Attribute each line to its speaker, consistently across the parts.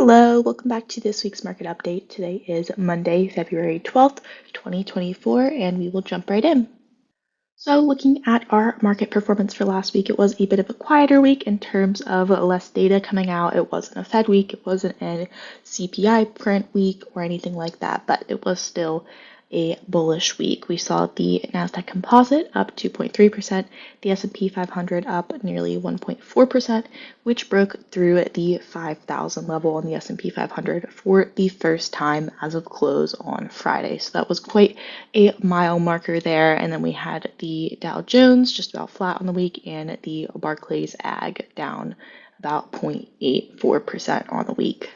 Speaker 1: Hello, welcome back to this week's market update. Today is Monday, February 12th, 2024, and we will jump right in. So, looking at our market performance for last week, it was a bit of a quieter week in terms of less data coming out. It wasn't a Fed week, it wasn't a CPI print week or anything like that, but it was still a bullish week. We saw the Nasdaq Composite up 2.3%, the S&P 500 up nearly 1.4%, which broke through the 5,000 level on the S&P 500 for the first time as of close on Friday. So that was quite a mile marker there. And then we had the Dow Jones just about flat on the week and the Barclays Ag down about 0.84% on the week.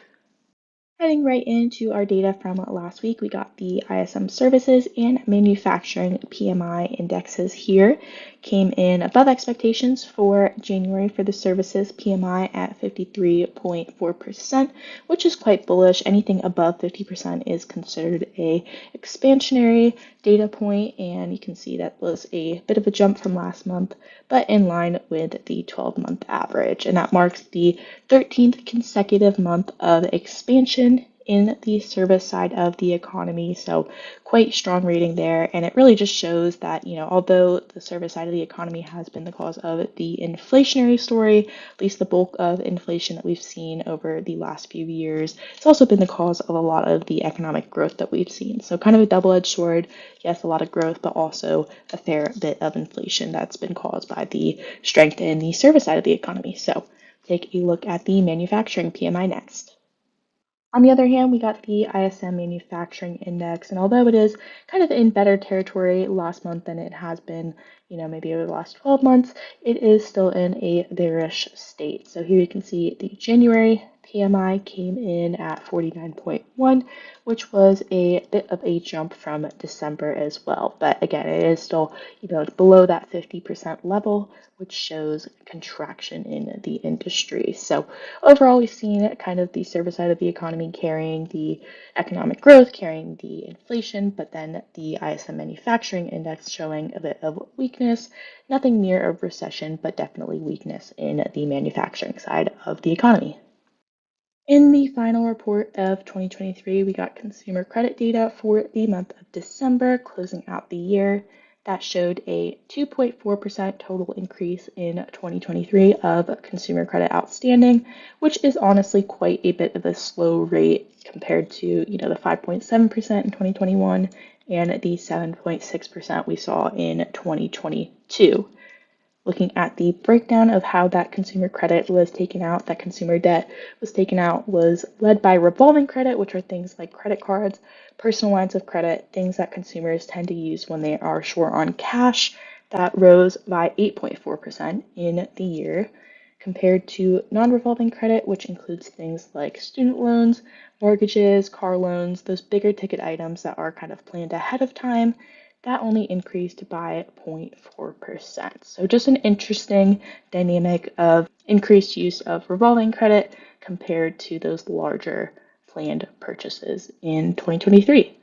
Speaker 1: Heading right into our data from last week, we got the ISM services and manufacturing PMI indexes here. Came in above expectations for January for the services PMI at 53.4%, which is quite bullish. Anything above 50% is considered a expansionary data point, and you can see that was a bit of a jump from last month, but in line with the 12-month average. And that marks the 13th consecutive month of expansion in the service side of the economy. So quite strong rating there. And it really just shows that, although the service side of the economy has been the cause of the inflationary story, at least the bulk of inflation that we've seen over the last few years, it's also been the cause of a lot of the economic growth that we've seen. So kind of a double-edged sword. Yes, a lot of growth, but also a fair bit of inflation that's been caused by the strength in the service side of the economy. So take a look at the manufacturing PMI next. On the other hand, we got the ISM Manufacturing Index, and although it is kind of in better territory last month than it has been, maybe over the last 12 months, it is still in a bearish state. So here you can see the January PMI came in at 49.1, which was a bit of a jump from December as well. But again, it is still, below that 50% level, which shows contraction in the industry. So overall, we've seen kind of the service side of the economy carrying the economic growth, carrying the inflation, but then the ISM Manufacturing Index showing a bit of weakness. Nothing near a recession, but definitely weakness in the manufacturing side of the economy. In the final report of 2023, we got consumer credit data for the month of December, closing out the year. That showed a 2.4% total increase in 2023 of consumer credit outstanding, which is honestly quite a bit of a slow rate compared to, the 5.7% in 2021 and the 7.6% we saw in 2022. Looking at the breakdown of how that consumer credit was taken out, that consumer debt was taken out, was led by revolving credit, which are things like credit cards, personal lines of credit, things that consumers tend to use when they are short on cash. That rose by 8.4% in the year, compared to non-revolving credit, which includes things like student loans, mortgages, car loans, those bigger ticket items that are kind of planned ahead of time. That only increased by 0.4%. So just an interesting dynamic of increased use of revolving credit compared to those larger planned purchases in 2023.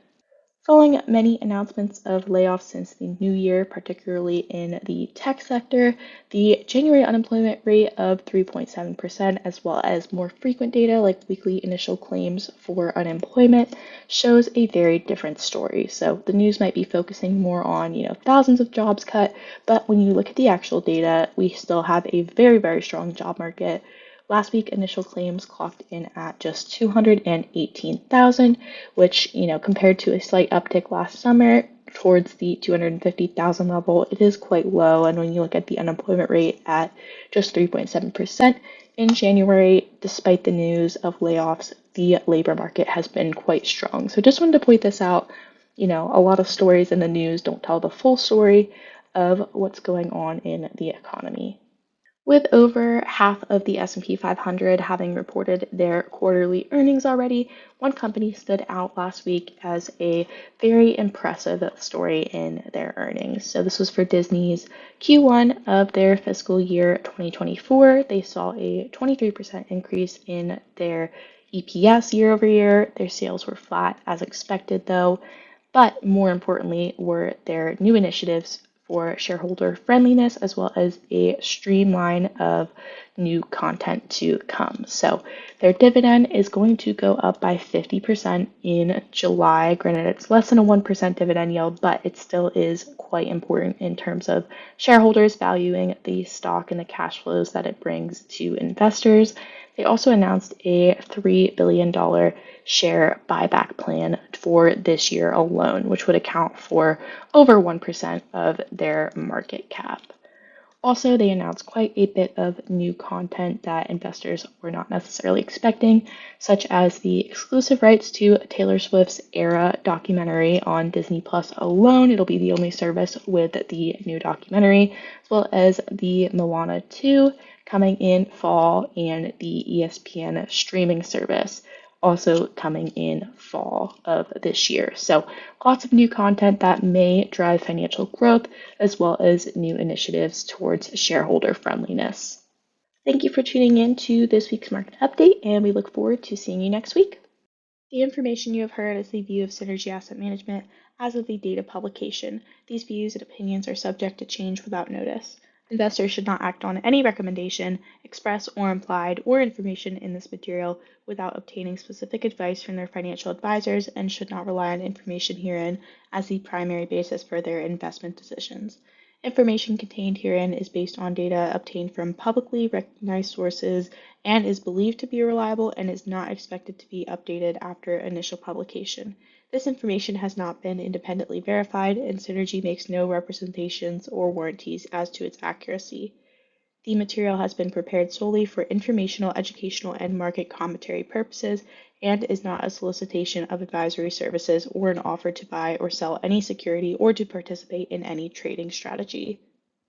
Speaker 1: Following many announcements of layoffs since the new year, particularly in the tech sector, the January unemployment rate of 3.7%, as well as more frequent data like weekly initial claims for unemployment, shows a very different story. So the news might be focusing more on, thousands of jobs cut, but when you look at the actual data, we still have a very, very strong job market. Last week, initial claims clocked in at just 218,000, which, compared to a slight uptick last summer towards the 250,000 level, it is quite low. And when you look at the unemployment rate at just 3.7% in January, despite the news of layoffs, the labor market has been quite strong. So just wanted to point this out. A lot of stories in the news don't tell the full story of what's going on in the economy. With over half of the S&P 500 having reported their quarterly earnings already, one company stood out last week as a very impressive story in their earnings. So this was for Disney's Q1 of their fiscal year 2024. They saw a 23% increase in their EPS year over year. Their sales were flat as expected though, but more importantly were their new initiatives for shareholder friendliness, as well as a streamline of new content to come. So their dividend is going to go up by 50% in July. Granted, it's less than a 1% dividend yield, but it still is quite important in terms of shareholders valuing the stock and the cash flows that it brings to investors. They also announced a $3 billion share buyback plan for this year alone, which would account for over 1% of their market cap. Also, they announced quite a bit of new content that investors were not necessarily expecting, such as the exclusive rights to Taylor Swift's Era documentary on Disney Plus alone. It'll be the only service with the new documentary, as well as the Moana 2 coming in fall and the ESPN streaming service also coming in fall of this year. So lots of new content that may drive financial growth as well as new initiatives towards shareholder friendliness. Thank you for tuning in to this week's market update, and we look forward to seeing you next week. The information you have heard is the view of Synergy Asset Management as of the date of publication. These views and opinions are subject to change without notice. Investors should not act on any recommendation, express or implied, or information in this material without obtaining specific advice from their financial advisors and should not rely on information herein as the primary basis for their investment decisions. Information contained herein is based on data obtained from publicly recognized sources and is believed to be reliable and is not expected to be updated after initial publication. This information has not been independently verified, and Synergy makes no representations or warranties as to its accuracy. The material has been prepared solely for informational, educational, and market commentary purposes and is not a solicitation of advisory services or an offer to buy or sell any security or to participate in any trading strategy.